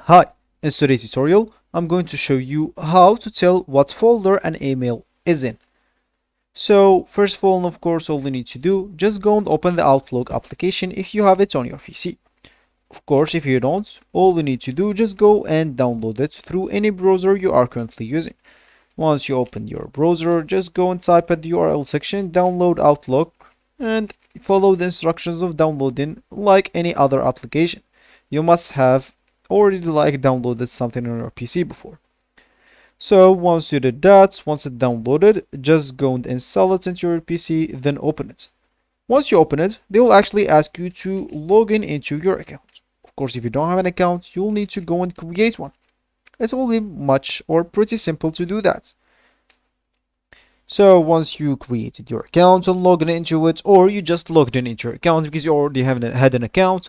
Hi, in today's tutorial, I'm going to show you how to tell what folder an email is in. So first of all, of course, all you need to do, just go and open the Outlook application if you have it on your PC. Of course, if you don't, all you need to do, just go and download it through any browser you are currently using. Once you open your browser, just go and type at the URL section, download Outlook, and follow the instructions of downloading like any other application. You must have already downloaded something on your PC before. So once you did that, once it's downloaded, just go and install it into your PC, then open it. Once you open it, they will actually ask you to log in into your account. Of course, if you don't have an account, you'll need to go and create one. It will be much or pretty simple to do that. So once you created your account and logged into it, or you just logged in into your account because you already had an account,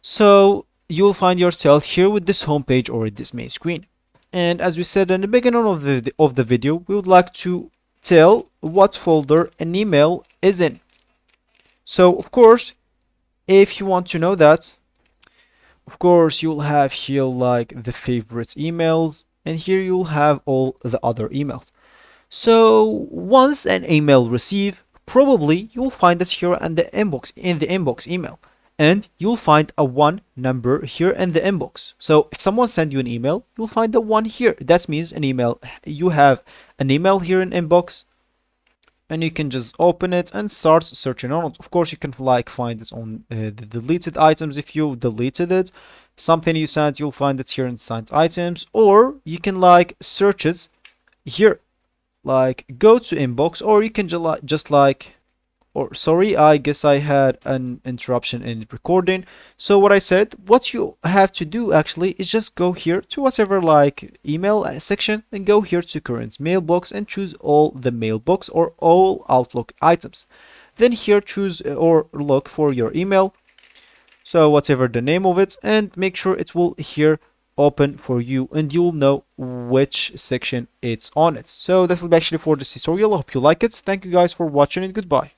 so you'll find yourself here with this homepage or this main screen. And as we said in the beginning of the video, we would like to tell what folder an email is in. So of course, if you want to know that, of course you'll have here like the favorites emails, and here you'll have all the other emails. So once an email received, probably you'll find this here in the inbox email, and you'll find a one number here in the inbox. So if someone sent you an email, you'll find the one here. That means an email. You have an email here in inbox, and you can just open it and start searching on it. Of course, you can like find this on the deleted items if you deleted it. Something you sent, you'll find it here in sent items, or you can like search it here, like go to inbox, or you can just like, or sorry, I guess I had an interruption in the recording. So what I said, what you have to do actually is just go here to whatever like email section, and go here to current mailbox and choose all the mailbox or all Outlook items. Then here choose or look for your email, so whatever the name of it, and make sure it will here open for you, and you'll know which section it's on it. So this will be actually for this tutorial. I hope you like it. Thank you guys for watching, and goodbye.